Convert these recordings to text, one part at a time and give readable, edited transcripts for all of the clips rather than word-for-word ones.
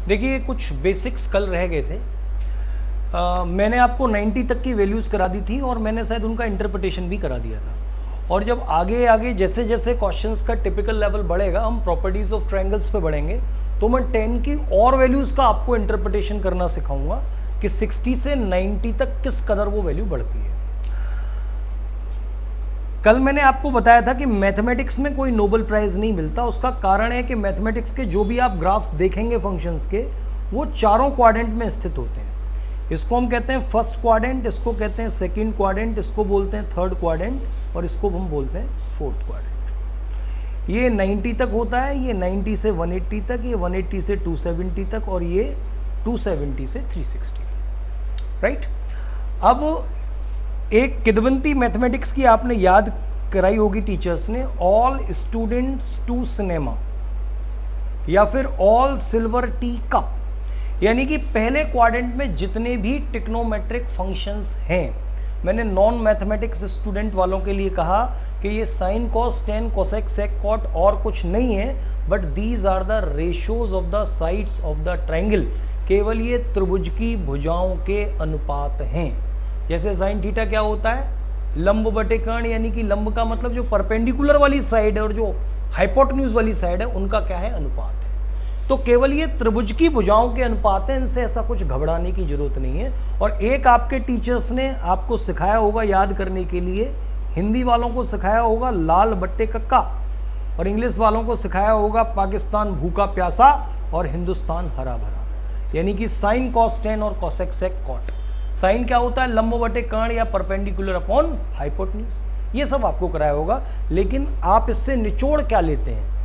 देखिए कुछ बेसिक्स कल रह गए थे। मैंने आपको 90 तक की वैल्यूज़ करा दी थी और मैंने शायद उनका इंटरप्रिटेशन भी करा दिया था। और जब आगे आगे जैसे जैसे क्वेश्चंस का टिपिकल लेवल बढ़ेगा, हम प्रॉपर्टीज़ ऑफ ट्रायंगल्स पे बढ़ेंगे, तो मैं 10 की और वैल्यूज़ का आपको इंटरप्रिटेशन करना सिखाऊंगा कि 60 से 90 तक किस कदर वो वैल्यू बढ़ती है। कल मैंने आपको बताया था कि मैथमेटिक्स में कोई नोबेल प्राइज़ नहीं मिलता। उसका कारण है कि मैथमेटिक्स के जो भी आप ग्राफ्स देखेंगे फंक्शंस के, वो चारों क्वाड्रेंट में स्थित होते हैं। इसको हम कहते हैं फर्स्ट क्वाड्रेंट, इसको कहते हैं सेकंड क्वाड्रेंट, इसको बोलते हैं थर्ड क्वाड्रेंट और इसको हम बोलते हैं फोर्थ क्वाड्रेंट। ये 90 तक होता है, ये 90 से 180 तक, ये 180 से 270 तक और ये 270 से 360 तक, राइट। अब एक किदवंती मैथमेटिक्स की आपने याद कराई होगी टीचर्स ने, ऑल स्टूडेंट्स टू सिनेमा या फिर ऑल सिल्वर टी कप, यानी कि पहले क्वाड्रेंट में जितने भी ट्रिग्नोमेट्रिक फंक्शंस हैं, मैंने नॉन मैथमेटिक्स स्टूडेंट वालों के लिए कहा कि ये sine cos tan cosec sec cot और कुछ नहीं है, but these are the ratios of the sides of the triangle. केवल ये त्रिभुज की भुजाओं के अनुपात हैं। जैसे साइन थीटा क्या होता है, लंब बटे कर्ण, यानी कि लंब का मतलब जो परपेंडिकुलर वाली साइड है और जो हाइपोटेन्यूज वाली साइड है, उनका क्या है, अनुपात है। तो केवल ये त्रिभुज की भुजाओं के अनुपात है, इनसे ऐसा कुछ घबराने की जरूरत नहीं है। और एक आपके टीचर्स ने आपको सिखाया होगा याद करने के लिए, हिंदी वालों को सिखाया होगा लाल बट्टे कक्का और इंग्लिश वालों को सिखाया होगा पाकिस्तान भूखा प्यासा और हिंदुस्तान हरा भरा, यानी कि साइन कॉस टेन और कोसेक सेक कॉट। साइन क्या होता है, लंब बटे कर्ण या परपेंडिकुलर अपॉन हाइपोटेन्यूज, ये सब आपको कराया होगा। लेकिन आप इससे निचोड़ क्या लेते हैं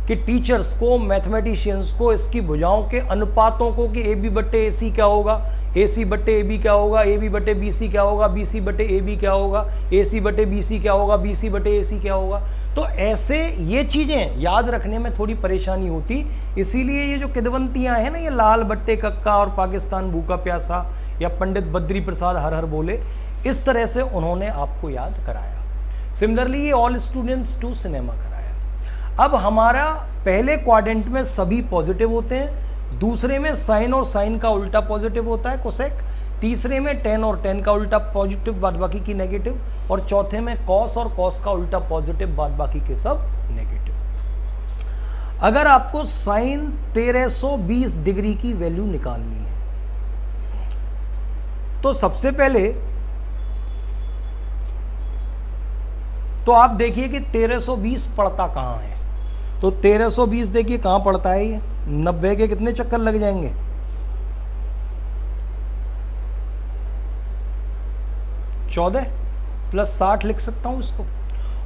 कि टीचर्स को, मैथमेटिशियंस को इसकी भुजाओं के अनुपातों को, कि ए बी बट्टे ए सी क्या होगा, ए सी बट्टे ए बी क्या होगा, ए बी बट्टे बी सी क्या होगा, बी सी बट्टे ए बी क्या होगा, ए सी बट्टे बी सी क्या होगा, बी सी बट्टे ए सी क्या होगा। तो ऐसे ये चीज़ें याद रखने में थोड़ी परेशानी होती, इसीलिए ये जो किदवंतियाँ हैं ना, ये लाल बट्टे कक्का और पाकिस्तान भूखा प्यासा या पंडित बद्री प्रसाद हर हर बोले, इस तरह से उन्होंने आपको याद कराया। सिमिलरली ये ऑल स्टूडेंट्स टू सिनेमा कराया। अब हमारा पहले क्वाड्रेंट में सभी पॉजिटिव होते हैं, दूसरे में साइन और साइन का उल्टा पॉजिटिव होता है कोसेक, तीसरे में टेन और टेन का उल्टा पॉजिटिव बाद बाकी की नेगेटिव, और चौथे में कॉस और कॉस का उल्टा पॉजिटिव बाद बाकी के सब नेगेटिव। अगर आपको साइन 1320 डिग्री की वैल्यू निकालनी है, तो सबसे पहले तो आप देखिए कि 1320 पड़ता कहां है। तो 1320 देखिए कहां पड़ता है, ये 90 के कितने चक्कर लग जाएंगे, 14 प्लस 60 लिख सकता हूं इसको।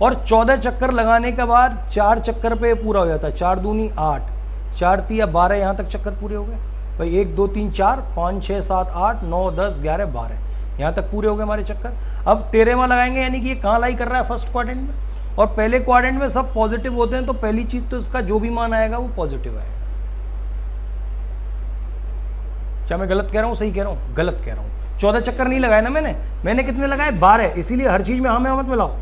और 14 चक्कर लगाने के बाद 4 चक्कर पे पूरा हो जाता है, 4 दूनी 8, 4 तिया 12, यहां तक चक्कर पूरे हो गए भाई। 1 2 3 4 5 6 7 8 9 10 11 12, यहाँ तक पूरे हो गए हमारे चक्कर। अब 13वां लगाएंगे, यानी कि ये कहाँ लाई कर रहा है, फर्स्ट क्वाड्रेंट में, और पहले क्वाड्रेंट में सब पॉजिटिव होते हैं, तो पहली चीज तो इसका जो भी मान आएगा वो पॉजिटिव आएगा। क्या मैं गलत कह रहा हूँ, सही कह रहा हूँ, गलत कह रहा हूँ। 14 चक्कर नहीं लगाए ना मैंने कितने लगाए, 12, इसीलिए हर चीज में हमें मत मिलाओ।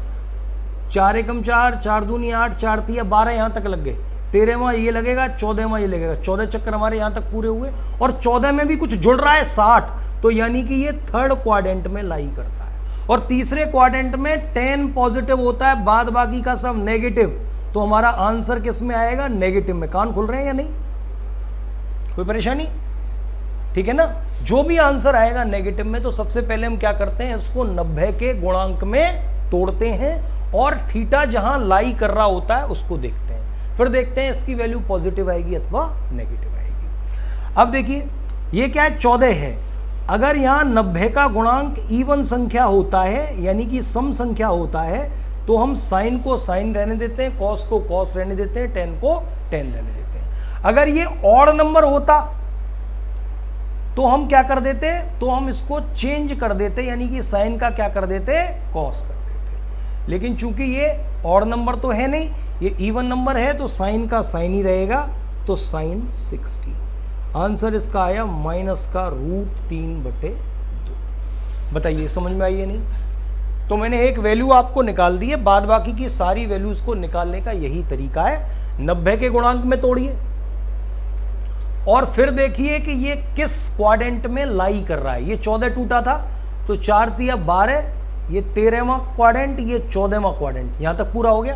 4 एकम 4, 4 दूनी 8, 4 तिया 12, यहाँ तक लग गए। 13वां ये लगेगा, 14वां ये लगेगा, 14 चक्कर हमारे यहाँ तक पूरे हुए। और 14 में भी कुछ जुड़ रहा है 60, तो यानी कि ये थर्ड क्वाड्रेंट में लाई करता है। और तीसरे क्वाड्रेंट में 10 पॉजिटिव होता है, बाद बाकी का सब नेगेटिव, तो हमारा आंसर किस में आएगा, नेगेटिव में। कान खुल रहे हैं या नहीं, कोई परेशानी, ठीक है ना। जो भी आंसर आएगा नेगेटिव में, तो सबसे पहले हम क्या करते हैं, इसको 90 के गुणांक में तोड़ते हैं और थीटा जहां लाई कर रहा होता है उसको देखते हैं, फिर देखते हैं इसकी वैल्यू पॉजिटिव आएगी अथवा नेगेटिव आएगी। अब देखिए ये क्या है, 14 है। अगर यहाँ 90 का गुणांक इवन संख्या होता है, यानी कि सम संख्या होता है, तो हम साइन को साइन रहने देते हैं, कॉस को कॉस रहने देते हैं, टेन को टेन रहने देते हैं। अगर ये ऑड नंबर होता तो हम क्या कर देते, तो हम इसको चेंज कर देते, यानी कि साइन का क्या कर देते, कॉस कर देते। लेकिन चूंकि ये ऑड नंबर तो है नहीं, ये इवन नंबर है, तो साइन का साइन ही रहेगा, तो साइन 60। आंसर इसका आया माइनस का √3/2। बताइए समझ में आई है नहीं। तो मैंने एक वैल्यू आपको निकाल दी है, बाद बाकी की सारी वैल्यूज को निकालने का यही तरीका है। 90 के गुणांक में तोड़िए, और फिर देखिए कि ये किस क्वाड्रेंट में लाई कर रहा है। ये 14 टूटा था तो 4 तिया 12, ये 13वां क्वाड्रेंट, ये 14वां क्वाड्रेंट, यहां तक पूरा हो गया।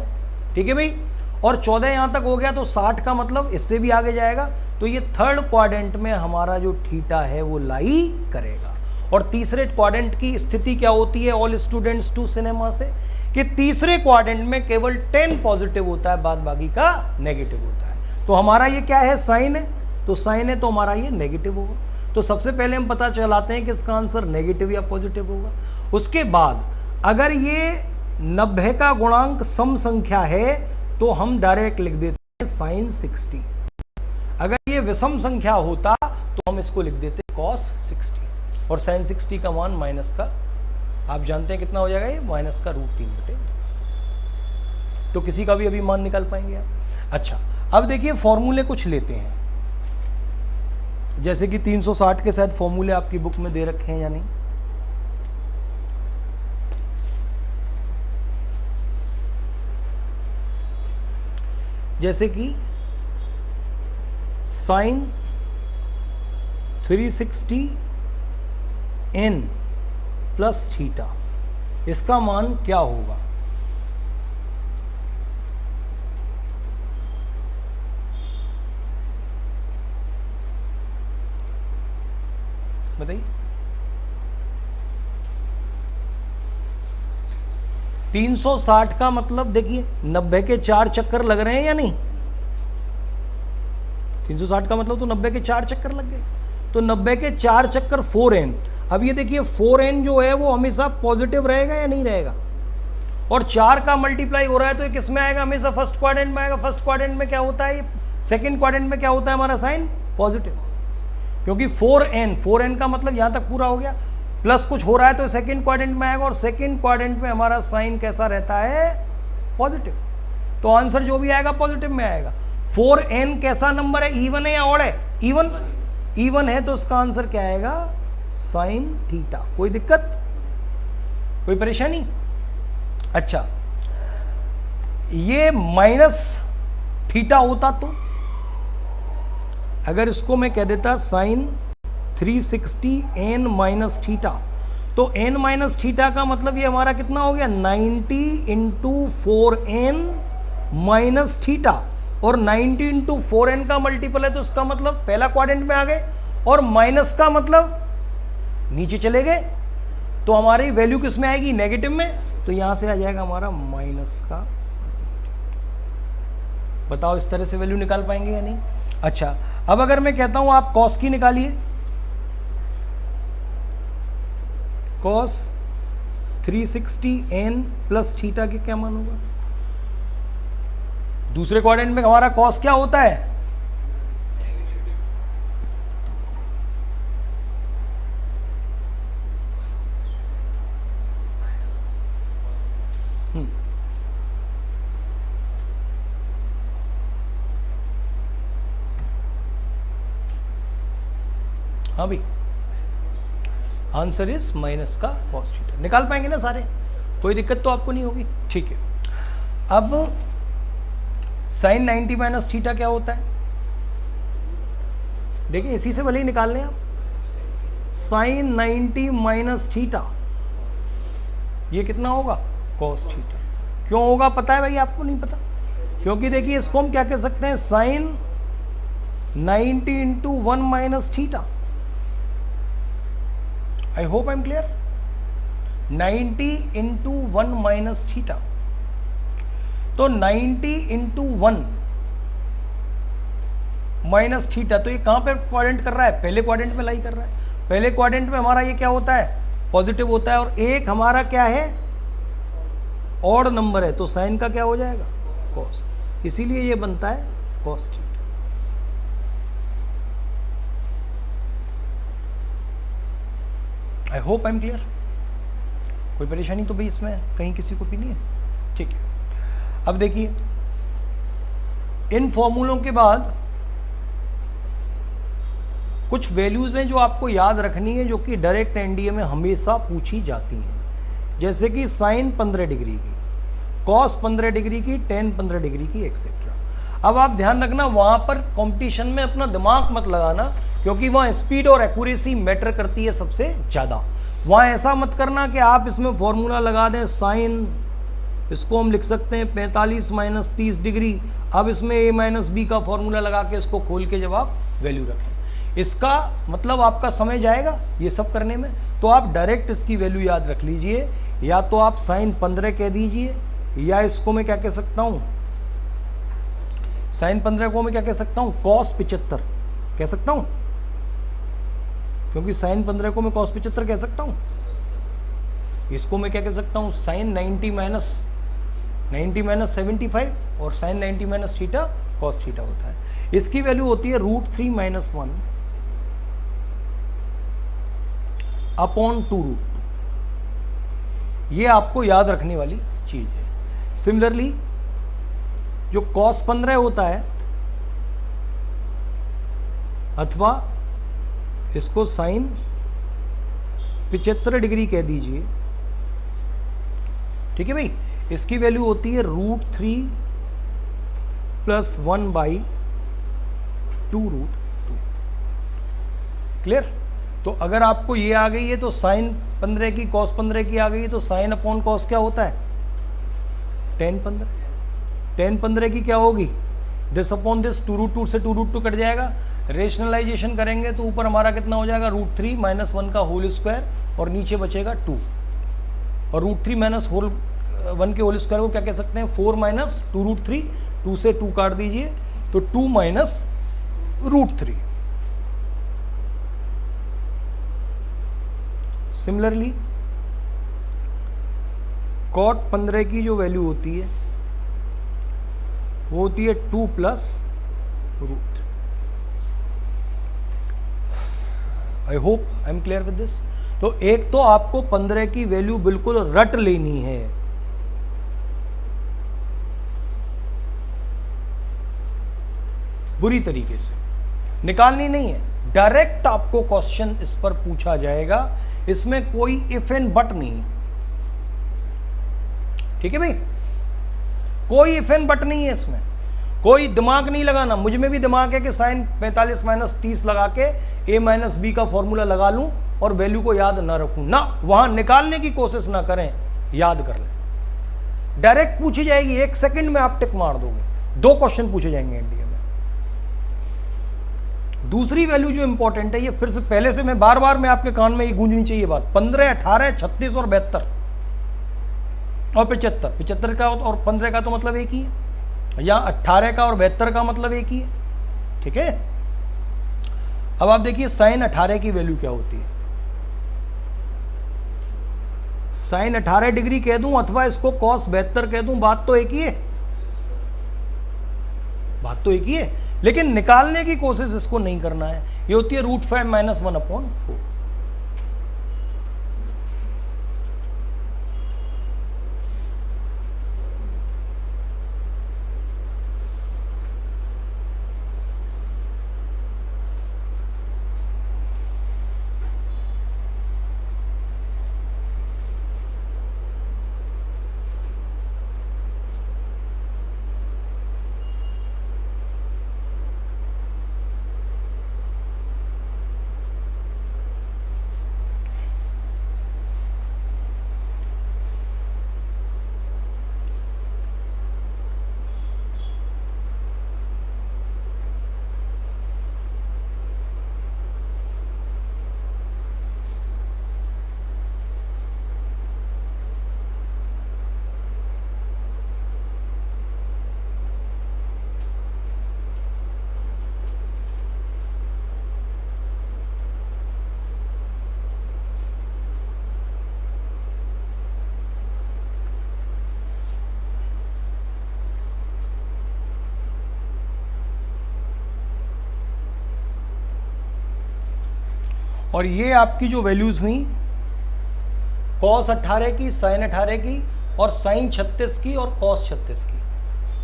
ठीक है भाई, और 14 यहां तक हो गया तो 60 का मतलब इससे भी आगे जाएगा, तो ये थर्ड क्वाड्रेंट में हमारा जो थीटा है वो लाई करेगा। और तीसरे क्वाड्रेंट की स्थिति क्या होती है ऑल स्टूडेंट्स टू सिनेमा से, कि तीसरे क्वाड्रेंट में केवल 10 पॉजिटिव होता है, बाद बाकी का नेगेटिव होता है। तो हमारा ये क्या है, साइन है, तो साइन है तो हमारा ये नेगेटिव होगा। तो सबसे पहले हम पता चलाते हैं कि इसका आंसर नेगेटिव या पॉजिटिव होगा। उसके बाद अगर ये 90 का गुणांक सम संख्या है तो हम डायरेक्ट लिख देते हैं साइन 60। अगर ये विषम संख्या होता तो हम इसको लिख देते कॉस 60, और साइन 60 का मान माइनस का, आप जानते हैं कितना हो जाएगा, ये माइनस का √3/2। तो किसी का भी अभी मान निकाल पाएंगे आप। अच्छा, अब देखिए फॉर्मूले कुछ लेते हैं, जैसे कि 360 के शायद फॉर्मूले आपकी बुक में दे रखे हैं या नहीं। जैसे कि साइन 360 n प्लस थीटा, इसका मान क्या होगा? बताइए। 360 का मतलब देखिए 90 के 4 चक्कर लग रहे हैं या नहीं। 360 का मतलब तो 90 के 4 चक्कर लग गए, तो 90 के 4 चक्कर 4n। अब ये देखिए 4n जो है वो हमेशा पॉजिटिव रहेगा या नहीं रहेगा, और 4 का मल्टीप्लाई हो रहा है तो ये किस में आएगा, हमेशा फर्स्ट क्वाड्रेंट में आएगा। फर्स्ट क्वाड्रेंट में क्या होता है, सेकंड क्वाड्रेंट में क्या होता है हमारा साइन पॉजिटिव, क्योंकि 4n का मतलब यहां तक पूरा हो गया, प्लस कुछ हो रहा है तो सेकंड क्वाड्रेंट में आएगा, और सेकंड क्वाड्रेंट में हमारा साइन कैसा रहता है, पॉजिटिव। तो आंसर जो भी आएगा पॉजिटिव में आएगा। 4n कैसा नंबर है, इवन है या ऑड है, इवन है, तो उसका आंसर क्या आएगा, साइन थीटा। कोई दिक्कत, कोई परेशानी? अच्छा, ये माइनस थीटा होता तो, अगर इसको मैं कह देता साइन 360 n माइनस थीटा, तो n माइनस थीटा का मतलब ये हमारा कितना हो गया, 90 इंटू 4n माइनस थीटा, और 90 इंटू 4n का मल्टीपल है तो उसका मतलब पहला क्वाड्रेंट में आ गए, और माइनस का मतलब नीचे चले गए, तो हमारी वैल्यू किस में आएगी, नेगेटिव में, तो यहां से आ जाएगा हमारा माइनस का साइन। बताओ इस तरह से वैल्यू निकाल पाएंगे या नहीं? अच्छा, अब अगर मैं कहता हूं आप कॉस की निकालिए, कॉस 360 n प्लस थीटा के क्या मान होगा? दूसरे क्वाड्रेंट में हमारा कॉस क्या होता है, हाँ भाई, आंसर इज माइनस का कॉस थीटा। निकाल पाएंगे ना सारे, कोई दिक्कत तो आपको नहीं होगी। ठीक है, अब साइन 90 माइनस थीटा क्या होता है, देखिए इसी से भले ही निकाल लें आप। साइन 90 माइनस थीटा ये कितना होगा, कॉस थीटा। क्यों होगा पता है भाई, आपको नहीं पता? क्योंकि देखिए इसको हम क्या कह सकते हैं, sine 90 into 1 minus theta. I hope I am clear. 90 into 1 minus theta, तो 90 इंटू 1 माइनस थीटा, तो ये कहां पे क्वाड्रेंट कर रहा है, पहले क्वाड्रेंट में लाई कर रहा है। पहले क्वाड्रेंट में हमारा ये क्या होता है, पॉजिटिव होता है, और एक हमारा क्या है, ऑड नंबर है, तो साइन का क्या हो जाएगा, कॉस, इसीलिए ये बनता है cos theta. I hope I am clear. कोई परेशानी तो भाई इसमें कहीं किसी को भी नहीं है? ठीक है, अब देखिए इन फॉर्मूलों के बाद कुछ वैल्यूज हैं जो आपको याद रखनी है, जो कि डायरेक्ट एनडीए में हमेशा पूछी जाती हैं, जैसे कि साइन 15 डिग्री की, कॉस 15 डिग्री की, टेन 15 डिग्री की, एक्सेट्रा। अब आप ध्यान रखना, वहां पर कंपटीशन में अपना दिमाग मत लगाना, क्योंकि वहां स्पीड और एक्यूरेसी मैटर करती है सबसे ज़्यादा। वहां ऐसा मत करना कि आप इसमें फॉर्मूला लगा दें साइन, इसको हम लिख सकते हैं 45 माइनस 30 डिग्री, अब इसमें a माइनस बी का फॉर्मूला लगा के इसको खोल के जब आप वैल्यू रखें, इसका मतलब आपका समय जाएगा ये सब करने में। तो आप डायरेक्ट इसकी वैल्यू याद रख लीजिए, या तो आप साइन 15 कह दीजिए, या इसको मैं क्या कह सकता हूँ, साइन 15 को मैं क्या कह सकता हूँ, कॉस 75 कह सकता हूँ, क्योंकि साइन 15 को मैं कॉस 75 कह सकता हूँ। इसको मैं क्या कह सकता हूँ, साइन 90 माइनस 75, और sine 90 minus theta cos theta होता है। इसकी वैल्यू होती है √3 माइनस 1 अपॉन 2√2। ये आपको याद रखने वाली चीज है। सिमिलरली जो कॉस 15 होता है, अथवा इसको साइन 75 डिग्री कह दीजिए, ठीक है भाई, इसकी वैल्यू होती है √3 प्लस 1/2√2। क्लियर? तो अगर आपको ये आ गई है तो साइन 15 की कॉस 15 की आ गई है, तो साइन अपॉन कॉस क्या होता है, टेन 15। टेन 15 की क्या होगी, दिस अपॉन दिस, 2√2 से 2√2 कट जाएगा। रेशनलाइजेशन करेंगे तो ऊपर हमारा कितना हो जाएगा, √3 माइनस 1 का होल स्क्वायर, और नीचे बचेगा 2, और √3 माइनस 1 के होल स्क्वायर को क्या कह सकते हैं, 4 माइनस 2√3, 2 से 2 काट दीजिए तो 2 माइनस √3। सिमिलरली कॉट 15 की जो वैल्यू होती है वो होती है 2 plus √3। I hope I am clear with this. तो एक तो आपको 15 की वैल्यू बिल्कुल रट लेनी है, बुरी तरीके से निकालनी नहीं है, डायरेक्ट आपको क्वेश्चन इस पर पूछा जाएगा, इसमें कोई इफ एंड बट नहीं है। ठीक है भाई, कोई इफ एंड बट नहीं है, इसमें कोई दिमाग नहीं लगाना। मुझ में भी दिमाग है कि साइन 45 माइनस 30 लगा के a माइनस बी का फॉर्मूला लगा लूं और वैल्यू को याद ना रखूं, ना वहां निकालने की कोशिश ना करें, याद कर लें। डायरेक्ट पूछी जाएगी, 1 सेकंड में आप टिक मार दोगे, 2 क्वेश्चन पूछे जाएंगे इंडिया में। दूसरी वैल्यू जो इंपॉर्टेंट है, ये फिर से पहले से मैं बार बार में आपके कान में ये गूंजनी चाहिए बात, 15, 18, 36 और 72 और 75। 75 का और 15 का तो मतलब एक ही है, या 18 का और 72 का मतलब एक ही है। ठीक है, अब आप देखिए साइन 18 की वैल्यू क्या होती है। साइन 18 डिग्री कह दूं अथवा इसको कॉस 72 कह दूं, बात तो एक ही है, बात तो एक ही है, लेकिन निकालने की कोशिश इसको नहीं करना है। ये होती है √5 माइनस 1/4। और ये आपकी जो वैल्यूज हुई कॉस 18 की, साइन 18 की, और साइन 36 की और कॉस 36 की,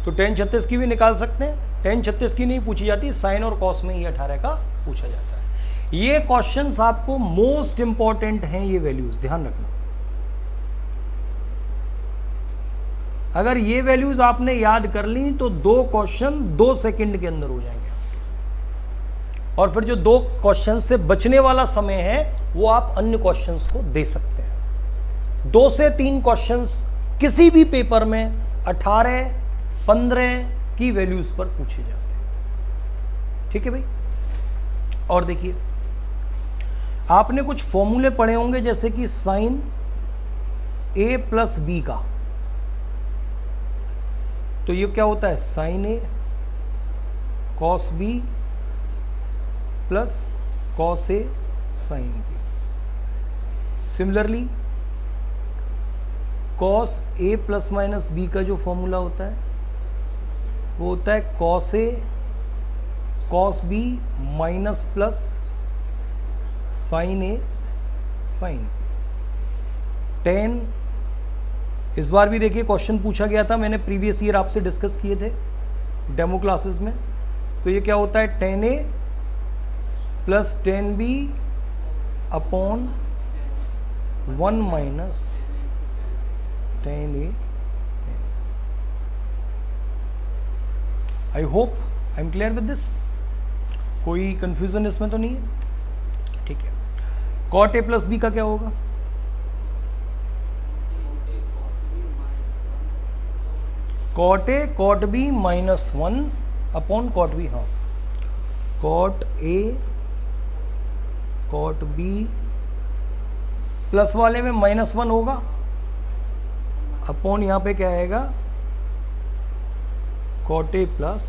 तो टेन 36 की भी निकाल सकते हैं। टेन 36 की नहीं पूछी जाती, साइन और कॉस में ही 18 का पूछा जाता है। ये क्वेश्चंस आपको मोस्ट इंपॉर्टेंट हैं, ये वैल्यूज ध्यान रखना। अगर ये वैल्यूज आपने याद कर ली तो 2 क्वेश्चन 2 सेकंड के अंदर हो जाएंगे, और फिर जो 2 क्वेश्चन से बचने वाला समय है वो आप अन्य क्वेश्चंस को दे सकते हैं। 2 से 3 क्वेश्चंस किसी भी पेपर में 18, 15 की वैल्यूज पर पूछे जाते हैं। ठीक है भाई। और देखिए, आपने कुछ फॉर्मूले पढ़े होंगे जैसे कि साइन ए प्लस बी का, तो ये क्या होता है, sine A cos B plus cos A sine B. Similarly cos A plus minus B का जो फॉर्मूला होता है वो होता है cos A cos B minus plus sine A sine B. 10, इस बार भी देखिए क्वेश्चन पूछा गया था, मैंने प्रीवियस ईयर आपसे डिस्कस किए थे डेमो क्लासेस में। तो ये क्या होता है, 10a plus 10b upon 1 minus 10a। I hope I am clear with this, कोई कंफ्यूजन इसमें तो नहीं है। ठीक है। कॉट ए प्लस बी का क्या होगा, cot A cot B minus 1 upon cot B. हाँ, cot A cot B plus वाले में -1 होगा अपॉन यहाँ पे क्या आएगा, cot A plus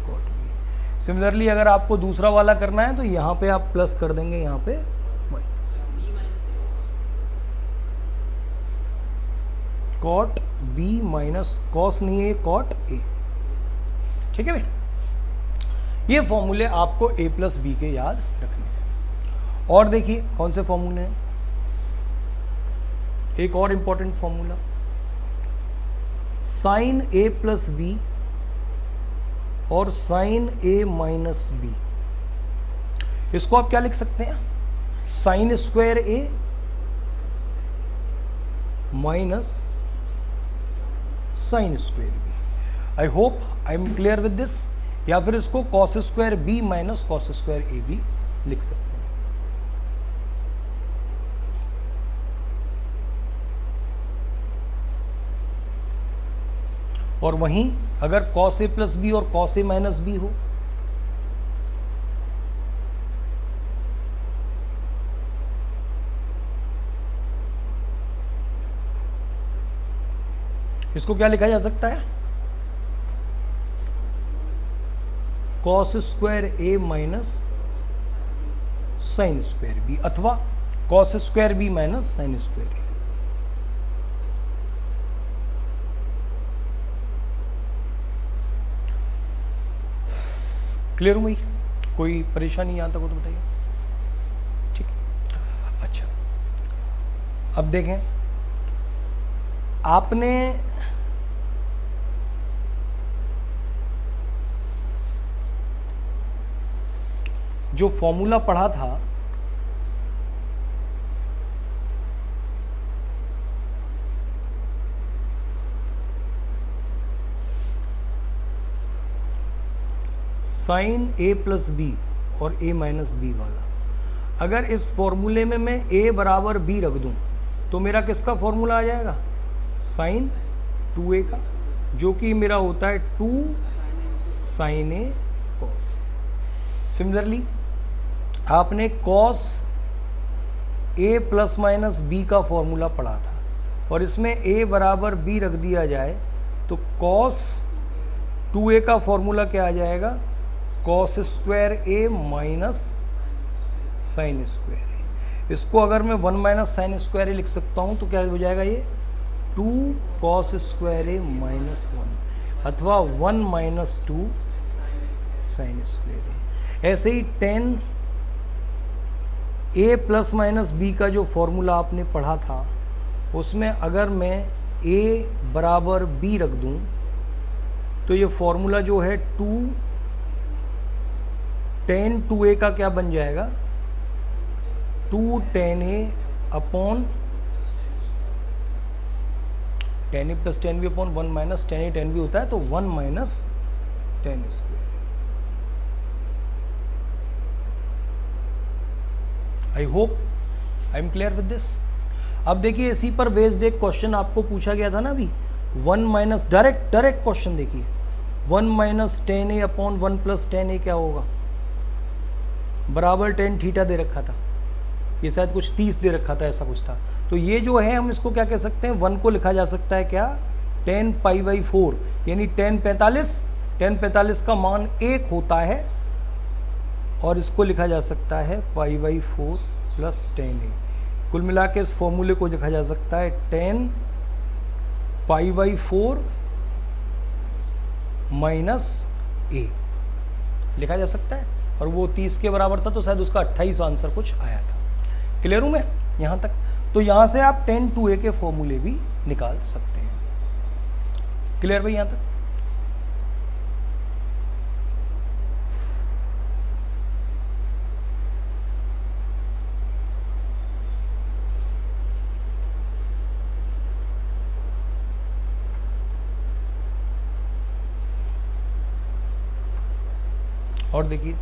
cot B. Similarly अगर आपको दूसरा वाला करना है तो यहाँ पे आप प्लस कर देंगे, यहाँ पे minus. Cot B minus cos नहीं है, कॉट ए। ठीक है भाई। ये फॉर्मूले आपको ए प्लस बी के याद रखने हैं। और देखिए कौन से फॉर्मूले हैं, एक और important formula, sine A plus B और साइन ए माइनस बी। इसको आप क्या लिख सकते हैं, sine square A minus sine square B. I hope I am clear with this. या फिर इसको cos square B minus cos square A भी लिख सकते हैं। और वहीं अगर कॉस ए प्लस बी और कॉस ए माइनस बी हो, इसको क्या लिखा जा सकता है, cos square A minus sine square B, अथवा cos square B minus sine square A. Clear हुई, कोई परेशानी यहां तक हो तो बताइए। ठीक है। अच्छा, अब देखें, आपने जो फॉर्मूला पढ़ा था साइन ए प्लस बी और ए माइनस बी वाला, अगर इस फॉर्मूले में मैं ए बराबर बी रख दूं तो मेरा किसका फॉर्मूला आ जाएगा, साइन 2a का, जो कि मेरा होता है 2 साइन ए कॉस। सिमिलरली आपने cos A plus minus B का फॉर्मूला पढ़ा था, और इसमें ए बराबर बी रख दिया जाए तो कॉस 2a का फॉर्मूला क्या आ जाएगा, cos square A minus sine square ए। इसको अगर मैं 1 माइनस साइन स्क्वायर ए लिख सकता हूँ तो क्या हो जाएगा, ये 2 कॉस स्क्वायर ए माइनस 1, अथवा 1 माइनस 2 साइन स्क्वायर ए। ऐसे ही 10 ए प्लस माइनस बी का जो फॉर्मूला आपने पढ़ा था, उसमें अगर मैं ए बराबर बी रख दूं तो ये फॉर्मूला जो है 2 tan 2a का क्या बन जाएगा, 2 tan a upon tan A plus tan B upon 1 minus tan A tan B होता है, तो 1 minus tan square. I hope I am clear with this. अब देखिए इसी पर बेस्ड एक क्वेश्चन आपको पूछा गया था ना अभी, 1 माइनस डायरेक्ट क्वेश्चन देखिए, 1 माइनस टेन ए अपॉन 1 प्लस टेन ए क्या होगा, बराबर टेन थीटा दे रखा था, ये शायद कुछ 30 दे रखा था, ऐसा कुछ था। तो ये जो है हम इसको क्या कह सकते हैं, 1 को लिखा जा सकता है क्या, 10 पाई बाई 4, यानी 10 45 का मान 1 होता है, और इसको लिखा जा सकता है पाई बाई 4 प्लस 10a। कुल मिला के इस फॉर्मूले को लिखा जा सकता है 10 पाई बाई 4 माइनस a लिखा जा सकता है, और वो 30 के बराबर था, तो शायद उसका 28 आंसर कुछ आया था। क्लियर हूं मैं यहां तक? तो यहां से आप 10 2a के फॉर्मूले भी निकाल सकते हैं। क्लियर भाई यहां तक? और देखिए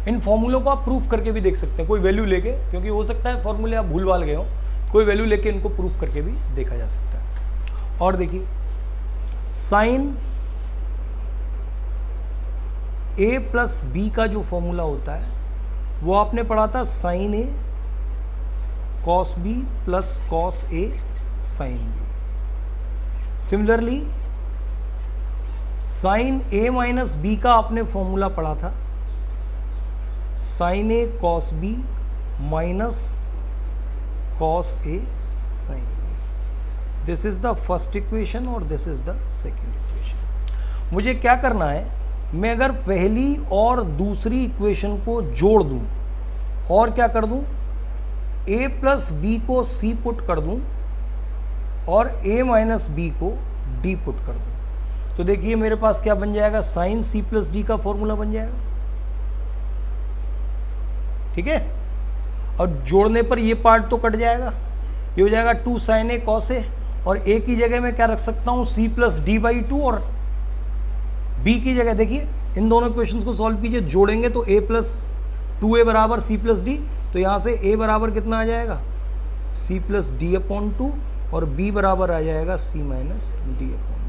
इन फॉर्मूलों को आप प्रूफ करके भी देख सकते हैं, कोई वैल्यू लेके, क्योंकि हो सकता है फॉर्मूले आप भूल-भाल गए हो, कोई वैल्यू लेके इनको प्रूफ करके भी देखा जा सकता है। और देखिए साइन a प्लस बी का जो फॉर्मूला होता है वो आपने पढ़ा था, sine a cos b plus cos a sine b। Similarly sine a minus B का आपने फॉर्मूला पढ़ा था, sine A cos B minus cos A sine B. This is the first equation और this is the second equation. मुझे क्या करना है, मैं अगर पहली और दूसरी इक्वेशन को जोड़ दूं और क्या कर दूं, a प्लस बी को c पुट कर दूं और a माइनस बी को d पुट कर दूं, तो देखिए मेरे पास क्या बन जाएगा, साइन c प्लस डी का फॉर्मूला बन जाएगा। ठीक है, और जोड़ने पर ये पार्ट तो कट जाएगा, ये हो जाएगा 2 साइन ए कॉस ए, और a की जगह मैं क्या रख सकता हूँ, c प्लस डी बाई 2, और b की जगह देखिए इन दोनों इक्वेशंस को सॉल्व कीजिए, जोड़ेंगे तो a प्लस 2a बराबर c प्लस डी, तो यहाँ से a बराबर कितना आ जाएगा, c प्लस डी अपॉन 2, और b बराबर आ जाएगा c माइनस डी अपॉन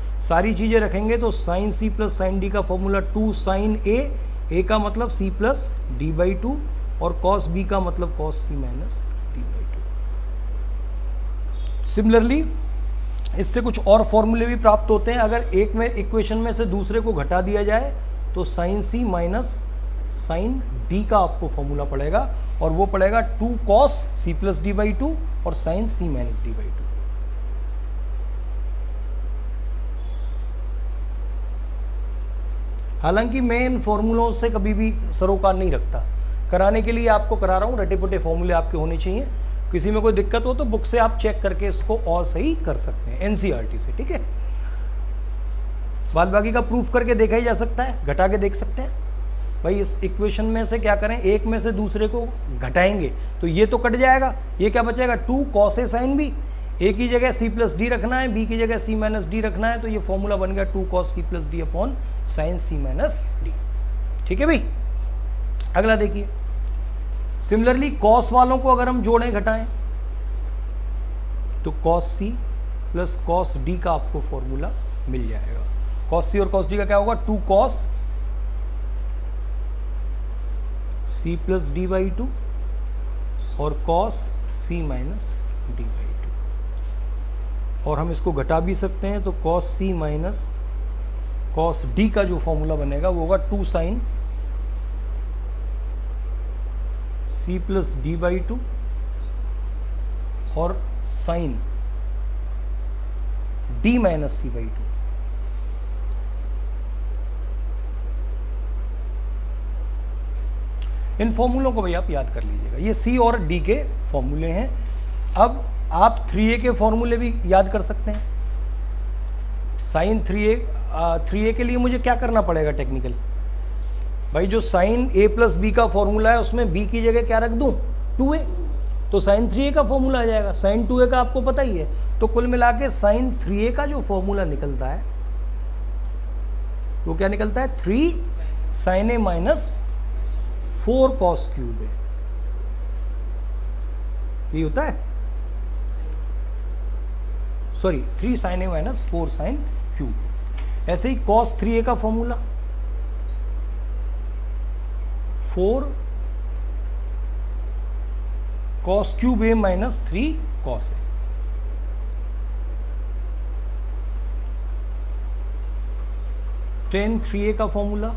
2। सारी चीज़ें रखेंगे तो sine c plus sine D का फॉर्मूला 2 साइन a का मतलब c प्लस डी बाई 2, और cos b का मतलब cos c minus D by 2। Similarly इससे कुछ और फॉर्मूले भी प्राप्त होते हैं, अगर एक में इक्वेशन में से दूसरे को घटा दिया जाए तो sine c minus sine d का आपको फॉर्मूला पड़ेगा, और वो पड़ेगा 2 cos c plus D by 2 और sine c minus D by 2। हालांकि मैं इन फॉर्मूलों से कभी भी सरोकार नहीं रखता, कराने के लिए आपको करा रहा हूँ, रटे पुटे फॉर्मूले आपके होने चाहिए। किसी में कोई दिक्कत हो तो बुक से आप चेक करके इसको और सही कर सकते हैं, एनसीईआरटी से। ठीक है, बाद बाकी का प्रूफ करके देखा ही जा सकता है, घटा के देख सकते हैं। भाई इस इक्वेशन में से क्या करें, एक में से दूसरे को घटाएंगे तो ये तो कट जाएगा, ये क्या बचेगा, 2 cos a sin b, a की जगह c प्लस डी रखना है, b की जगह c माइनस डी रखना है, तो ये फॉर्मूला बन गया 2 cos c plus D upon sine c minus D. ठीक है भाई, अगला देखिए, सिमिलरली cos वालों को अगर हम जोड़ें घटाएं तो cos c plus cos d का आपको फॉर्मूला मिल जाएगा। cos c और cos d का क्या होगा, 2 cos c plus D by 2 और cos c minus D by 2, और हम इसको घटा भी सकते हैं, तो cos c माइनस cos d का जो फॉर्मूला बनेगा वो होगा 2 sine c plus D by 2 और sine d minus C by 2। इन फॉर्मूलों को भाई आप याद कर लीजिएगा, ये c और d के फॉर्मूले हैं। अब आप 3a के फॉर्मूले भी याद कर सकते हैं। साइन 3a के लिए मुझे क्या करना पड़ेगा, टेक्निकल भाई जो साइन a प्लस बी का फॉर्मूला है उसमें b की जगह क्या रख दूं, 2a, तो साइन 3a का फॉर्मूला आ जाएगा। साइन 2a का आपको पता ही है, तो कुल मिला के साइन 3a का जो फॉर्मूला निकलता है वो क्या निकलता है, 3 sine a minus 4 cos cube a, ये होता है, sorry 3 sine a minus 4 sine cube. ऐसे ही कॉस 3a का formula 4 cos cube a minus 3 cos a। Tan 3a का formula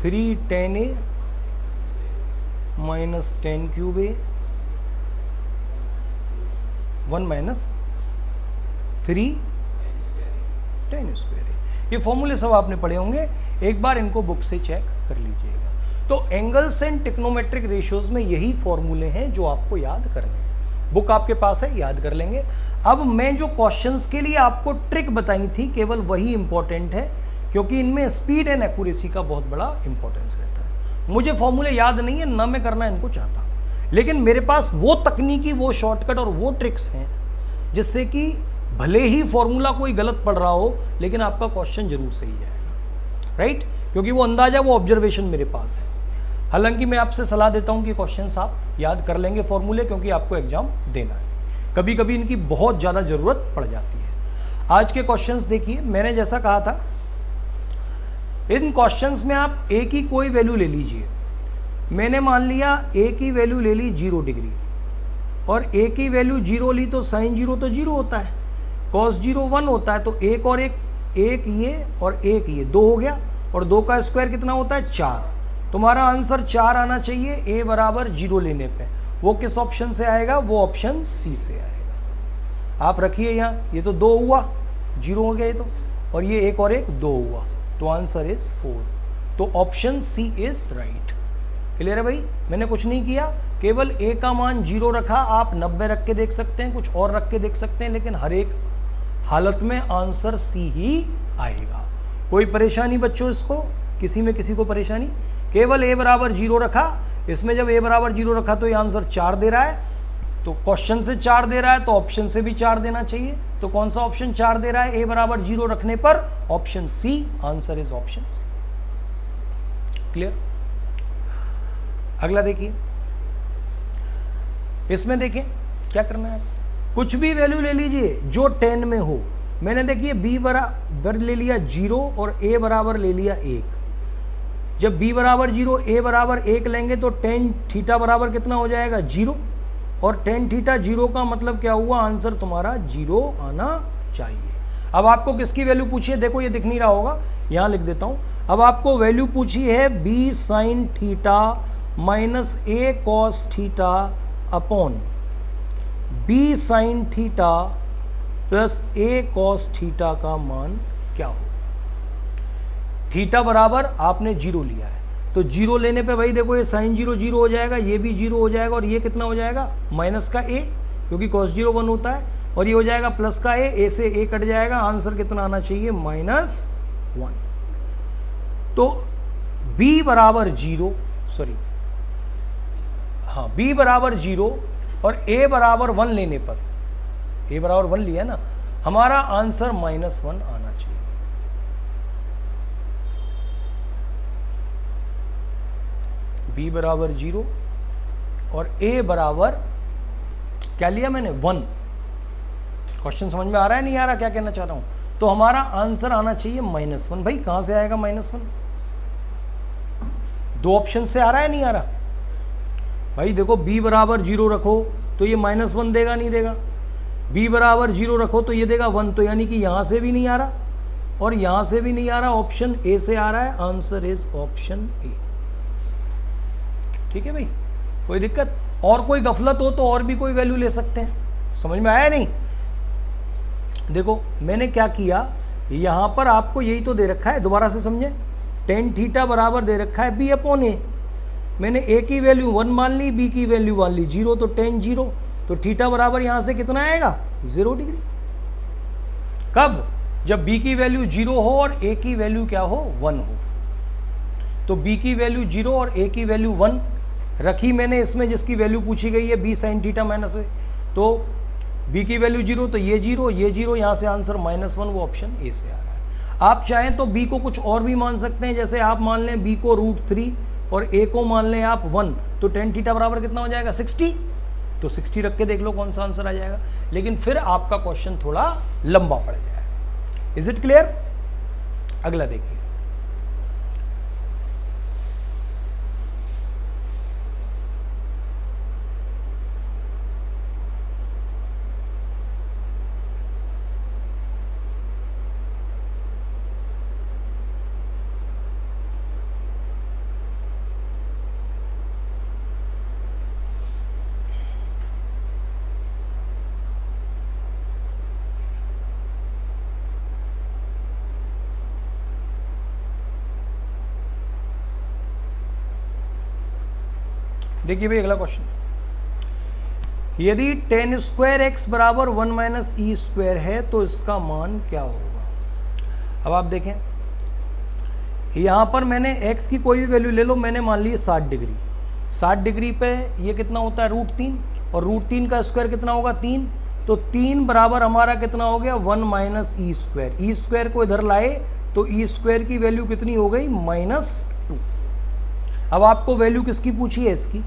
3 tan a minus 10 cube a 1 minus 3 10 square a। ये फॉर्मूले सब आपने पढ़े होंगे, एक बार इनको बुक से चेक कर लीजिएगा। तो एंगल्स एंड टिक्नोमेट्रिक रेशियोज में यही फॉर्मूले हैं जो आपको याद करने हैं। बुक आपके पास है, याद कर लेंगे। अब मैं जो क्वेश्चंस के लिए आपको ट्रिक बताई थी केवल वही इंपॉर्टेंट है, क्योंकि इनमें स्पीड एंड एक्यूरेसी का बहुत बड़ा इंपॉर्टेंस रहता है। मुझे फॉर्मूले याद नहीं है, ना मैं करना इनको चाहता, लेकिन मेरे पास वो तकनीकी, वो शॉर्टकट और वो ट्रिक्स हैं जिससे कि भले ही फॉर्मूला कोई गलत पढ़ रहा हो लेकिन आपका क्वेश्चन जरूर सही जाएगा, राइट? क्योंकि वो अंदाजा, वो ऑब्जर्वेशन मेरे पास है। हालांकि मैं आपसे सलाह देता हूं कि क्वेश्चंस आप याद कर लेंगे फॉर्मूले, क्योंकि आपको एग्जाम देना है। कभी कभी इनकी बहुत ज़्यादा ज़रूरत पड़ जाती है। आज के क्वेश्चंस देखिए, मैंने जैसा कहा था, इन क्वेश्चंस में आप a की कोई वैल्यू ले लीजिए। मैंने मान लिया a की वैल्यू ले ली 0 डिग्री, और a की वैल्यू 0 ली तो साइन 0 तो 0 होता है, कॉस 0 1 होता है, तो एक और एक ये और एक ये 2 हो गया, और 2 का स्क्वायर कितना होता है, 4। तुम्हारा आंसर 4 आना चाहिए a बराबर 0 लेने पे। वो किस ऑप्शन से आएगा, वो ऑप्शन सी से आएगा। आप रखिए यहाँ, ये तो 2 हुआ, 0 हो गया ये तो, और ये एक और एक 2 हुआ, तो आंसर इज 4। तो option C is right. Clear है भाई? मैंने कुछ नहीं किया, केवल a का मान 0 रखा। आप 90 रख के देख सकते हैं, कुछ और रख के देख सकते हैं, लेकिन हर एक हालत में आंसर सी ही आएगा। कोई परेशानी बच्चों, इसको किसी में किसी को परेशानी? केवल a बराबर 0 रखा, इसमें जब a बराबर 0 रखा तो ये आंसर 4 दे रहा है, तो क्वेश्चन से 4 दे रहा है तो ऑप्शन से भी 4 देना चाहिए। तो कौन सा ऑप्शन 4 दे रहा है a बराबर 0 रखने पर? Option C. Answer is option C. Clear? अगला देखिए, इसमें देखिए क्या करना है। कुछ भी वैल्यू ले लीजिए जो 10 में हो। मैंने देखिए b बराबर ले लिया 0 और a बराबर ले लिया 1। जब b बराबर 0 a बराबर 1 लेंगे तो टेन थीटा बराबर कितना हो जाएगा, 0। और टेन थीटा 0 का मतलब क्या हुआ, आंसर तुम्हारा 0 आना चाहिए। अब आपको किसकी वैल्यू पूछी है, देखो ये दिख नहीं रहा होगा, यहाँ लिख देता हूँ। अब आपको वैल्यू पूछी है b sine theta minus a cos theta upon b sine theta plus a cos theta का मान क्या हो। थीटा बराबर आपने 0 लिया है, तो 0 लेने पे भाई देखो ये साइन 0 0 हो जाएगा, ये भी 0 हो जाएगा, और ये कितना हो जाएगा, माइनस का a, क्योंकि कॉस 0 1 होता है, और ये हो जाएगा प्लस का a से a कट जाएगा। आंसर कितना आना चाहिए, -1। तो b बराबर 0, सॉरी हाँ, b बराबर 0 और a बराबर 1 लेने पर, a बराबर 1 लिया ना, हमारा आंसर -1 आना चाहिए। b बराबर 0 और a बराबर क्या लिया मैंने, 1। क्वेश्चन समझ में आ रहा है, नहीं आ रहा, क्या कहना चाह रहा हूं? तो हमारा आंसर आना चाहिए -1। भाई कहां से आएगा -1? दो ऑप्शन से आ रहा है, नहीं आ रहा? भाई देखो b बराबर 0 रखो तो ये -1 देगा, नहीं देगा? b बराबर 0 रखो तो ये देगा 1, तो यानी कि यहां से भी नहीं आ रहा और यहां से भी नहीं आ रहा, ऑप्शन ए से आ रहा है। Answer is option A. ठीक है भाई, कोई दिक्कत? और कोई गफलत हो तो और भी कोई वैल्यू ले सकते हैं। समझ में आया नहीं? देखो मैंने क्या किया, यहां पर आपको यही तो दे रखा है, दोबारा से समझे। टेन थीटा बराबर दे रखा है b अपॉन ए। मैंने a की वैल्यू 1 मान ली, b की वैल्यू मान ली 0, तो टेन 0, तो थीटा बराबर यहां से कितना आएगा, 0 डिग्री। कब? जब b की वैल्यू 0 हो और a की वैल्यू क्या हो, 1 हो। तो b की वैल्यू 0 और a की वैल्यू 1 रखी मैंने, इसमें जिसकी वैल्यू पूछी गई है b sin थीटा माइनस है, तो b की वैल्यू 0 तो ये 0, यहाँ से आंसर -1, वो ऑप्शन ए से आ रहा है। आप चाहें तो b को कुछ और भी मान सकते हैं, जैसे आप मान लें b को √3 और a को मान लें आप 1, तो tan थीटा बराबर कितना हो जाएगा 60, तो 60 रख के देख लो कौन सा आंसर आ जाएगा, लेकिन फिर आपका क्वेश्चन थोड़ा लंबा पड़ जाएगा। Is it clear? अगला देखिए, देखिए भाई अगला क्वेश्चन, यदि tan स्क्वायर x बराबर 1 माइनस ई स्क्वायर है तो इसका मान क्या होगा। अब आप देखें, यहां पर मैंने x की कोई भी वैल्यू ले लो, मैंने मान ली 60 डिग्री, 60 डिग्री पे ये कितना होता है √3, और √3 का स्क्वायर कितना होगा 3, तो 3 बराबर हमारा कितना हो गया 1 minus E square, E square को इधर लाए तो ई स्क्वायर की वैल्यू कितनी हो गई -2। अब आपको वैल्यू किसकी पूछी है इसकी,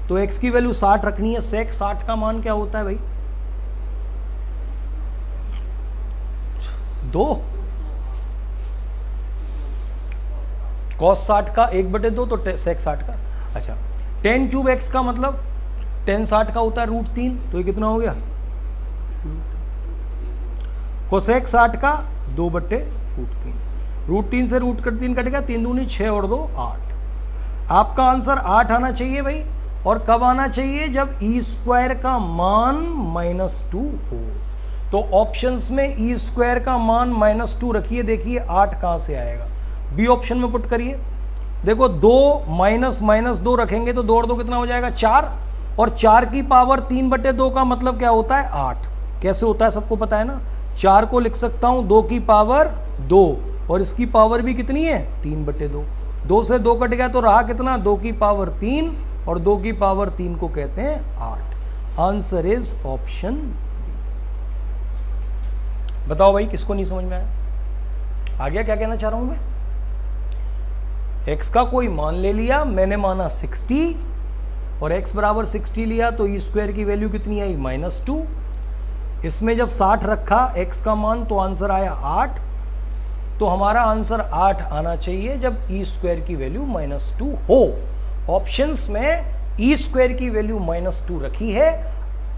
तो x की वैल्यू 60 रखनी है। sec 60 का मान क्या होता है भाई 2, cos 60 का 1/2 तो sec 60 का, अच्छा tan क्यूब x का मतलब tan 60 का होता है √3, तो ये कितना हो गया cosec 60 का 2/√3, √3 से √3 कट गया, 3 दूनी 6 और 2 8। आपका आंसर 8 आना चाहिए भाई, और कब आना चाहिए जब ई स्क्वायर का मान -2 हो। तो ऑप्शंस में ई स्क्वायर का मान -2 रखिए, देखिए 8 कहां से आएगा, बी ऑप्शन में पुट करिए। देखो 2 -2 रखेंगे तो 2 और 2 कितना हो जाएगा 4, और 4 की पावर 3/2 का मतलब क्या होता है 8। कैसे होता है सबको पता है ना, 4 को लिख सकता हूं 2 की पावर 2, और इसकी पावर भी कितनी है 3/2, 2 से 2 कट गया तो रहा कितना 2 की पावर 3, और 2 की पावर 3 को कहते हैं 8। Answer is option B. बताओ भाई किसको नहीं समझ में आया, आ गया क्या कहना चाह रहा हूं मैं। x का कोई मान ले लिया, मैंने माना 60, और x बराबर 60 लिया तो ई स्क्वायर की वैल्यू कितनी आई -2, इसमें जब 60 रखा x का मान तो आंसर आया 8, तो हमारा आंसर 8 आना चाहिए जब ई स्क्वायर की वैल्यू -2 हो। ऑप्शंस में ई स्क्वायर की वैल्यू -2 रखी है,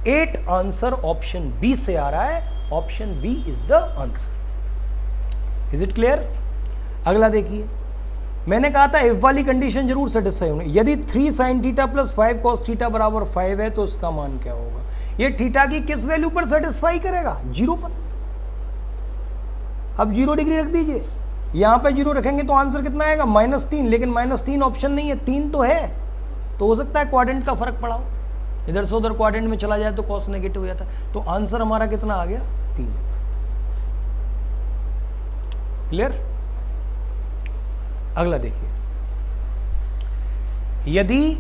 8 आंसर ऑप्शन बी से आ रहा है, option B is the answer. Is it clear? अगला देखिए, मैंने कहा था एफ वाली कंडीशन जरूर सेटिस्फाई होनी, यदि 3 sin theta plus 5 cos theta बराबर 5 है तो इसका मान क्या होगा। ये थीटा की किस वैल्यू पर सेटिस्फाई करेगा 0 पर। अब 0 डिग्री रख दीजिए, यहां पे 0 रखेंगे तो आंसर कितना आएगा -3, लेकिन -3 ऑप्शन नहीं है, 3 तो है, तो हो सकता है क्वाड्रेंट का फर्क पड़ा हो, इधर से उधर क्वाड्रेंट में चला जाए तो कॉस नेगेटिव हो जाता है, तो आंसर हमारा कितना आ गया 3। क्लियर? अगला देखिए, यदि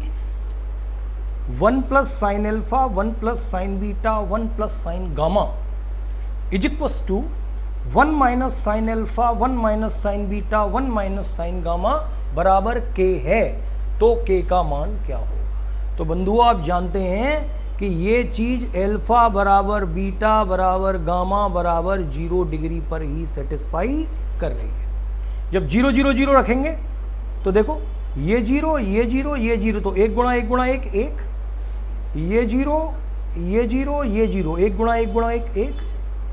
1 + sin alpha 1 + sin beta 1 + sin gamma is equals to 1 - sin alpha 1 - sin beta 1 - sin gamma बराबर k है, तो k का मान क्या होगा। तो बंधुओं आप जानते हैं कि ये चीज अल्फा बराबर बीटा बराबर गामा बराबर 0 डिग्री पर ही सेटिस्फाई कर रही है। जब 0 0 0 रखेंगे तो देखो ये 0 ये 0 ये 0, तो 1 × 1 × 1 1, ये 0 ये 0 ये 0, 1 × 1 × 1 1,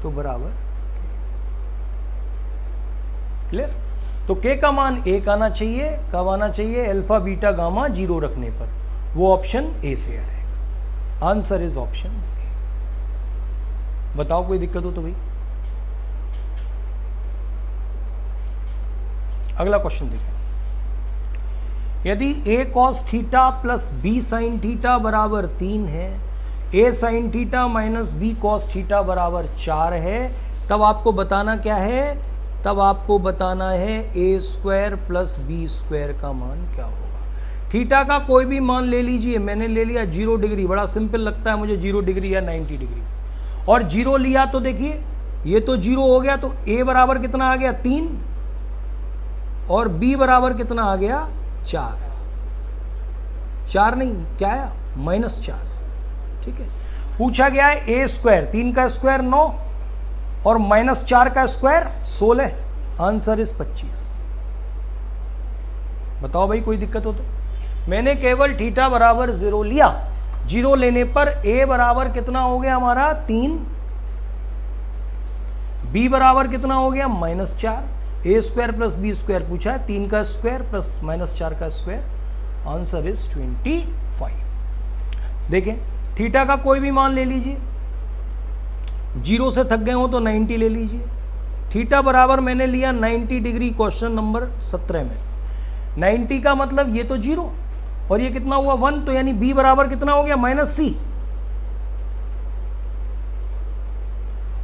तो बराबर। क्लियर? तो k का मान 1 आना चाहिए, कब आना चाहिए अल्फा बीटा गामा 0 रखने पर, वो ऑप्शन ए से आएगा। Answer is option A. बताओ कोई दिक्कत हो तो भाई। अगला क्वेश्चन देखें, यदि a cos theta plus b sin theta बराबर 3 है, a sin theta minus b cos theta बराबर 4 है, तब आपको बताना क्या है तब आपको बताना है ए स्क्वायर प्लस बी स्क्वायर का मान क्या होगा। थीटा का कोई भी मान ले लीजिए, मैंने ले लिया 0 डिग्री, बड़ा सिंपल लगता है मुझे 0 डिग्री या 90 डिग्री, और 0 लिया तो देखिए ये तो 0 हो गया, तो a बराबर कितना आ गया 3 और b बराबर कितना आ गया 4, 4 नहीं क्या आया -4, ठीक है। पूछा गया है a स्क्वायर, 3 का स्क्वायर 9 और -4 का स्क्वायर 16, आंसर इज 25। बताओ भाई कोई दिक्कत हो तो। मैंने केवल थीटा बराबर 0 लिया, 0 लेने पर a बराबर कितना हो गया हमारा 3, b बराबर कितना हो गया -4, a square plus B square पूछा है, 3 का स्क्वायर प्लस -4 का स्क्वायर, आंसर इज 25। देखें थीटा का कोई भी मान ले लीजिए, 0 से थक गए हो तो 90 ले लीजिए। थीटा बराबर मैंने लिया 90 डिग्री क्वेश्चन नंबर 17 में, 90 का मतलब ये तो 0 और ये कितना हुआ 1, तो यानी b बराबर कितना हो गया -c,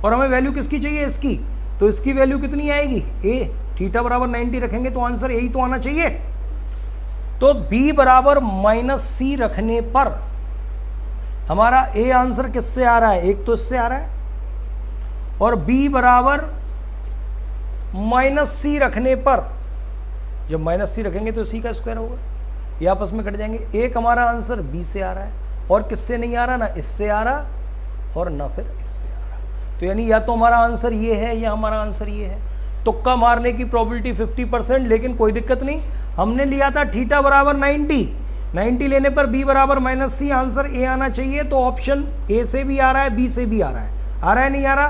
और हमें वैल्यू किसकी चाहिए इसकी, तो इसकी वैल्यू कितनी आएगी a, थीटा बराबर 90 रखेंगे तो आंसर यही तो आना चाहिए। तो b बराबर -c रखने पर हमारा a आंसर किससे आ रहा है, एक तो इससे आ रहा है, और b बराबर -c रखने पर, जब -c रखेंगे तो c का स्क्वायर होगा, ये आपस में कट जाएंगे। एक हमारा आंसर b से आ रहा है और किससे नहीं आ रहा, ना इससे आ रहा और ना फिर इससे आ रहा, तो यानी या तो हमारा आंसर ये है या हमारा आंसर ये है। तुक्का मारने की प्रोबेबिलिटी 50%, लेकिन कोई दिक्कत नहीं, हमने लिया था थीटा बराबर 90 लेने पर b बराबर -c, आंसर a आना चाहिए। तो ऑप्शन a से भी आ रहा है, b से भी आ रहा है नहीं आ रहा,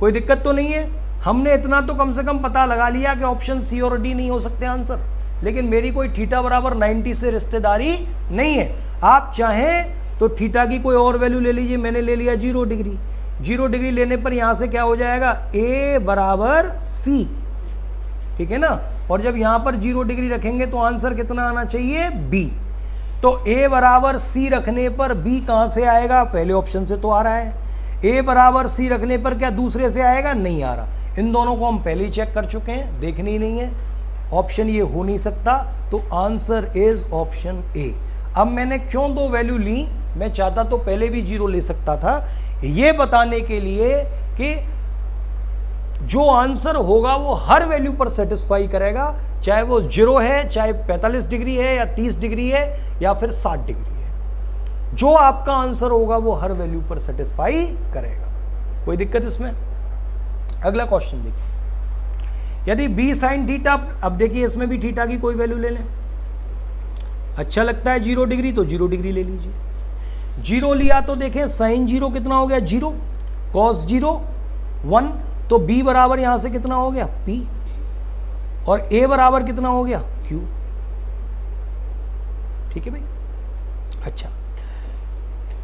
कोई दिक्कत तो नहीं है। हमने इतना तो कम से कम पता लगा लिया कि ऑप्शन सी और डी नहीं हो सकते आंसर, लेकिन मेरी कोई थीटा बराबर 90 से रिश्तेदारी नहीं है। आप चाहें तो थीटा की कोई और वैल्यू ले लीजिए, मैंने ले लिया 0 डिग्री, 0 डिग्री लेने पर यहां से क्या हो जाएगा a बराबर c, ठीक है ना, और जब यहां पर 0 डिग्री रखेंगे तो आंसर कितना आना चाहिए b। तो a बराबर c रखने पर b कहां से आएगा, पहले ऑप्शन से तो आ रहा है, a बराबर c रखने पर क्या दूसरे से आएगा, नहीं आ रहा। इन दोनों को हम पहले ही चेक कर चुके हैं, देखनी ही नहीं है, ऑप्शन ये हो नहीं सकता, तो आंसर इज ऑप्शन ए। अब मैंने क्यों दो वैल्यू ली, मैं चाहता तो पहले भी 0 ले सकता था, ये बताने के लिए कि जो आंसर होगा वो हर वैल्यू पर सेटिस्फाई करेगा, चाहे वो 0 है, चाहे 45 डिग्री है या 30 डिग्री है या फिर 60 डिग्री है, जो आपका आंसर होगा वो हर वैल्यू पर सेटिस्फाई करेगा। कोई दिक्कत इसमें। अगला क्वेश्चन देखिए, यदि b sin थीटा, अब देखिए इसमें भी थीटा की कोई वैल्यू ले लें, अच्छा लगता है 0 डिग्री तो 0 डिग्री ले लीजिए। 0 लिया तो देखें sin 0 कितना हो गया 0, cos 0 1, तो b बराबर यहां से कितना हो गया p, और a बराबर कितना हो गया q, ठीक है भाई। अच्छा,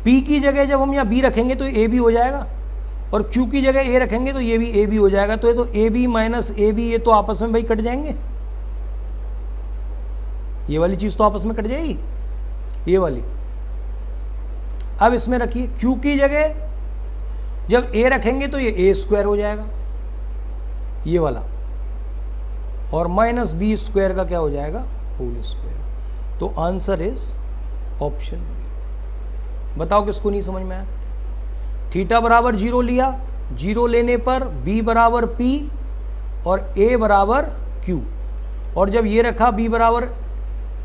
p की जगह जब हम यहां b रखेंगे तो a भी हो जाएगा, और q की जगह a रखेंगे तो ये भी a भी हो जाएगा, तो ये तो ab माइनस ab, ये तो आपस में भाई कट जाएंगे, ये वाली चीज तो आपस में कट जाएगी, ये वाली। अब इसमें रखिए q की जगह जब a रखेंगे तो ये a स्क्वायर हो जाएगा, ये वाला, और माइनस b स्क्वायर का क्या हो जाएगा होल स्क्वायर, तो आंसर इज ऑप्शन बी। बताओ किसको नहीं समझ में आया। थीटा बराबर 0 लिया, 0 लेने पर b बराबर p और a बराबर q, और जब ये रखा b बराबर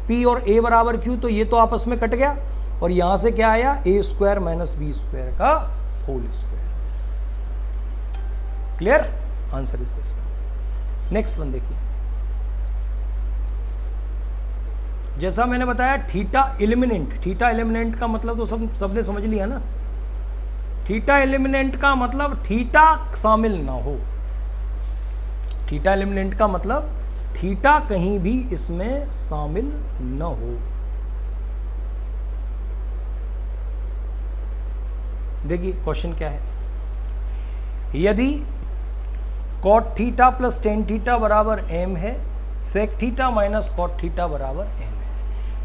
p और a बराबर q, तो ये तो आपस में कट गया, और यहां से क्या आया a square minus b square का whole square. Clear, answer is this. Next one देखिए, जैसा मैंने बताया थीटा एलिमिनेंट, थीटा एलिमिनेंट का मतलब तो सबने समझ लिया ना। थीटा एलिमिनेंट का मतलब थीटा शामिल ना हो, थीटा एलिमिनेंट का मतलब थीटा कहीं भी इसमें शामिल न हो। देखिए क्वेश्चन क्या है, यदि cot theta plus tan theta बराबर m है, sec theta minus cot theta बराबर m है।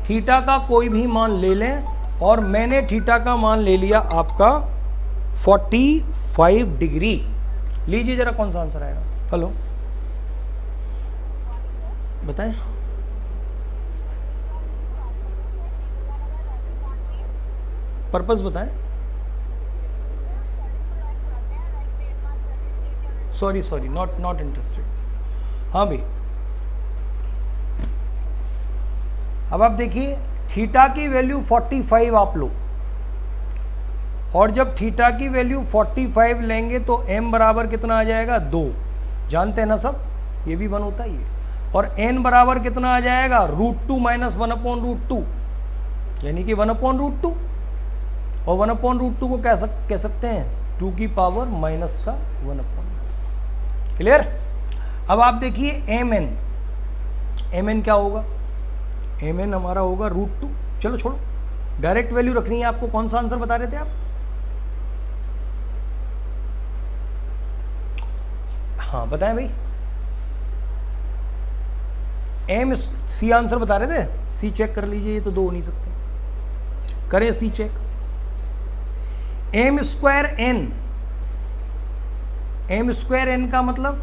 थीटा का कोई भी मान ले लें, और मैंने थीटा का मान ले लिया आपका 45 डिग्री। लीजिए जरा कौन सा आंसर आएगा। हेलो, बताएं। पर्पस बताएं। Sorry not interested. हाँ भाई, अब आप देखिए थीटा की वैल्यू 45 आप लो, और जब थीटा की वैल्यू 45 लेंगे तो m बराबर कितना आ जाएगा 2, जानते हैं ना सब, ये भी 1 होता ही है। और n बराबर कितना आ जाएगा √2 माइनस 1/√2, यानी कि 1/√2, और 1/√2 को कह सकते हैं 2 की पावर माइनस का 1/2। क्लियर। अब आप देखिए mn क्या होगा, mn हमारा होगा √2। चलो छोड़ो, डायरेक्ट वैल्यू रखनी है आपको। कौन सा आंसर बता रहे थे आप? हाँ बताएं भाई। सी आंसर बता रहे थे, सी चेक कर लीजिए, ये तो 2 हो नहीं सकते, करें सी चेक। m स्क्वायर n का मतलब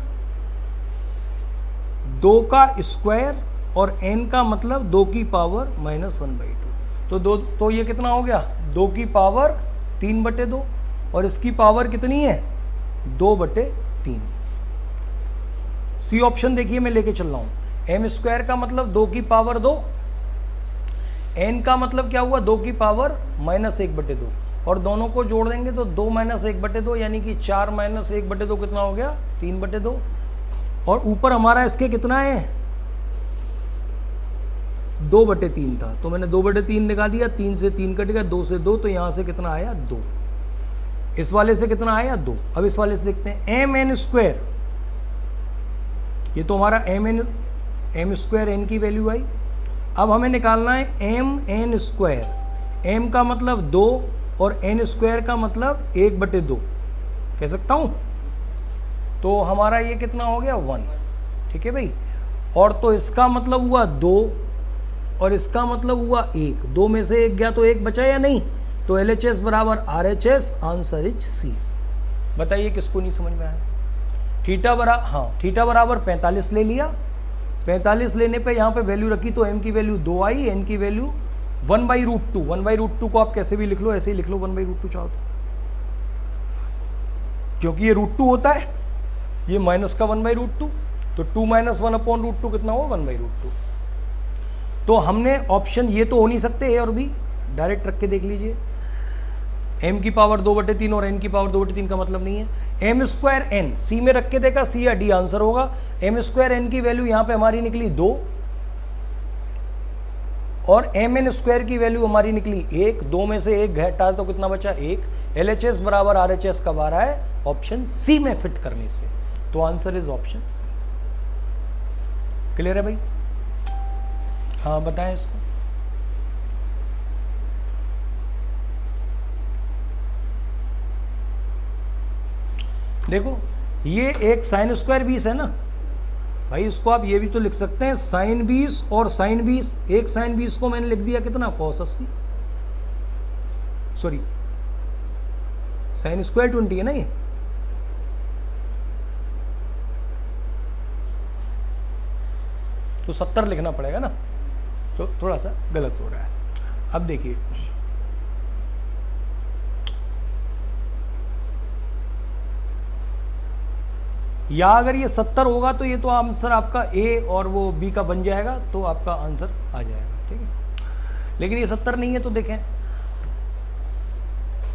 2 का स्क्वायर, और n का मतलब 2 की पावर माइनस 1/2। तो ये कितना हो गया 2 की पावर 3/2, और इसकी पावर कितनी है 2/3। सी ऑप्शन देखिए मैं लेके चल रहा हूं। m स्क्वायर का मतलब 2 की पावर 2, n का मतलब क्या हुआ 2 की पावर माइनस 1/2, और दोनों को जोड़ देंगे तो 2 माइनस 1/2, यानी कि 4 माइनस 1/2 कितना हो गया 3/2। और ऊपर हमारा इसके कितना है 2/3 था, तो मैंने 2/3 निकाल दिया, 3 से 3 कट गया, 2 से 2, तो यहां से कितना आया 2, इस वाले से कितना आया 2। अब इस वाले से देखते हैं mn स्क्वायर, ये तो हमारा m स्क्वायर n की वैल्यू आई। अब हमें निकालना है mn स्क्वायर, m का मतलब 2 और n स्क्वायर का मतलब 1/2 कह सकता हूं, तो हमारा ये कितना हो गया 1। ठीक है भाई, और तो इसका मतलब हुआ 2 और इसका मतलब हुआ 1, 2 में से 1 गया तो 1 बचा या नहीं, तो LHS बराबर RHS, आंसर इज सी। बताइए किसको नहीं समझ में आया। थीटा बराबर 45 ले लिया, 45 लेने पे यहाँ पे वैल्यू रखी तो m की वैल्यू 2 आई, n की वैल्यू 1/√2। 1/√2 को आप कैसे भी लिख लो, ऐसे ही लिख लो 1/√2 चाहो तो, क्योंकि ये √2 होता है, ये माइनस का 1/√2, तो 2 माइनस 1/√2 कितना हुआ 1/√2। तो हमने ऑप्शन ये तो हो नहीं सकते ए और बी, डायरेक्ट रख के देख लीजिए। m की पावर 2/3 और n की पावर 2/3 का मतलब नहीं है। m स्क्वायर n सी में रख के देखा, सी या डी आंसर होगा। m स्क्वायर n की वैल्यू यहां पे हमारी निकली 2, और mn स्क्वायर की वैल्यू हमारी निकली 1, 2 में से 1 घटा तो कितना बचा 1। LHS बराबर RHS कब आ रहा है ऑप्शन सी में फिट करने से, तो answer is option C. Clear है भाई। हाँ बताएं इसको। देखो ये एक साइन स्क्वायर 20 है ना भाई, इसको आप ये भी तो लिख सकते हैं साइन 20 और साइन 20। एक साइन 20 को मैंने लिख दिया कितना cos 80, सॉरी साइन स्क्वायर 20 है ना ये, तो 70 लिखना पड़ेगा ना, तो थोड़ा सा गलत हो रहा है। अब देखिए या अगर ये 70 होगा तो ये तो आंसर आपका ए और वो बी का बन जाएगा, तो आपका आंसर आ जाएगा। ठीक है, लेकिन ये 70 नहीं है, तो देखें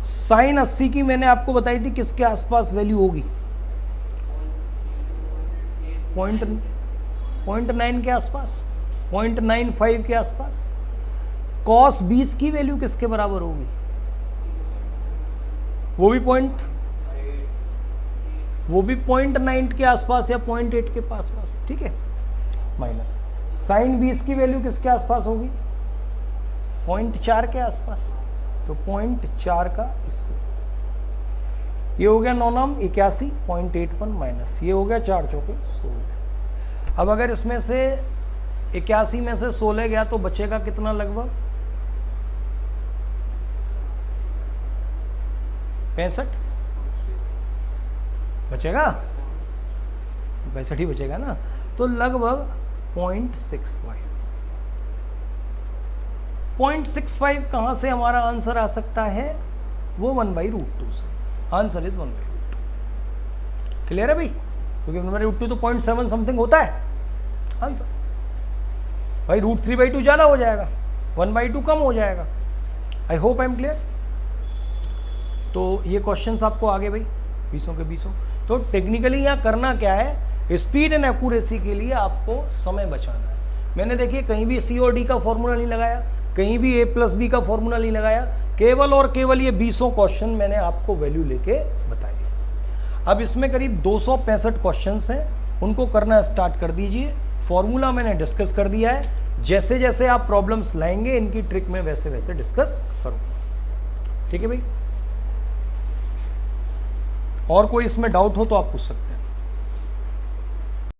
साइन 80 की मैंने आपको बताई थी किसके आसपास वैल्यू होगी, 0.9 के आसपास, 0.95 के आसपास। cos 20 की वैल्यू किसके बराबर होगी, वो भी 0.9 के आसपास या 0.8 के पास। ठीक है, माइनस साइन 20 की वैल्यू किसके आसपास होगी 0.4 के आसपास, तो 0.4 का इसको, ये हो गया 9 9 81, 0.81 माइनस ये हो गया 4 चौके 16। अब अगर इसमें से 81 में से 16 गया तो बचेगा कितना, लगभग 65 बचेगा, 65 ही बचेगा ना, तो लगभग 0.65। 0.65 कहाँ से हमारा आंसर आ सकता है? वो 1/√2 से। Answer is 1/√2। क्लियर है भाई? क्योंकि 1/√2 तो 0.7 समथिंग होता है आंसर। भाई √3/2 ज़्यादा हो जाएगा, 1/2 कम हो जाएगा। आई होप आई एम क्लियर। तो ये क्वेश्चंस आपको आगे भाई 20 के 20। तो टेक्निकली यहाँ करना क्या है, स्पीड एंड एक्यूरेसी के लिए आपको समय बचाना है। मैंने देखिए कहीं भी C और D का फॉर्मूला नहीं लगाया, कहीं भी A+B का फॉर्मूला नहीं लगाया, केवल और केवल ये 20 क्वेश्चन मैंने आपको वैल्यू लेके बताई। अब इसमें करीब 265 क्वेश्चंस हैं, उनको करना स्टार्ट कर दीजिए। फॉर्मूला मैंने डिस्कस कर दिया है, जैसे जैसे आप प्रॉब्लम्स लाएंगे इनकी ट्रिक में वैसे वैसे डिस्कस करूँगा। ठीक है भाई? और कोई इसमें डाउट हो तो आप पूछ सकते हैं।